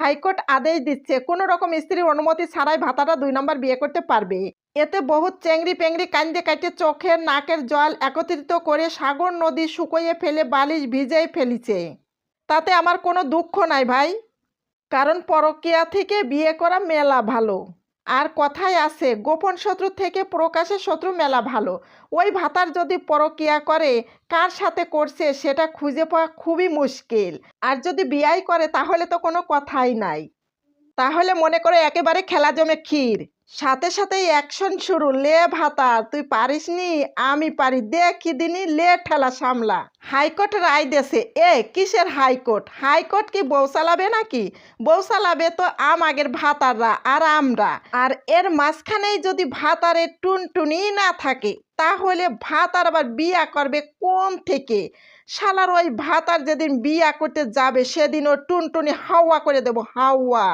High court আদেশ দিচ্ছে কোনো রকম স্ত্রীর অনুমতি ছাড়াই ভাতাটা 2 নম্বর বিয়ে করতে পারবে। এতে বহুত চেংড়ি পেংড়ি কান্দে কাটে চোখের নাকের জল একত্রিত করে সাগর নদী শুকোয়ে ফেলে বালিশ ভিজেই ফেলিছে। তাতে আমার কোনো দুঃখ নাই ভাই, কারণ পরকীয়া থেকে বিয়ে করা মেলা ভালো। আর কথায় আছে গোপন শত্রু থেকে প্রকাশের শত্রু মেলা ভালো। ওই ভাতার যদি পরকীয়া করে কার সাথে করছে সেটা খুঁজে পাওয়া খুবই মুশকিল। আর যদি বিয়াই করে তাহলে তো কোনো কথাই নাই। তাহলে মনে করো একেবারে খেলা জমে ক্ষীর। সাথে সাথেই অ্যাকশন শুরু, লে ভাতা তুই পারিসনি আমি পারি, দেখি দিনি লে ঠেলা সামলা। হাইকোর্ট রায় দেশে। কিসের হাইকোর্ট? হাইকোর্ট কি বউ চালাবে নাকি? বউ চালাবে তো আমাগের ভাতাররা আর আমরা। আর এর মাঝখানেই যদি ভাতারে টুনটুনি না থাকে তাহলে ভাতার আবার বিয়া করবে কোন থেকে? শালার ওই ভাতার যেদিন বিয়া করতে যাবে সেদিন ও টুনটুনি হাওয়া করে দেব, হাওয়া।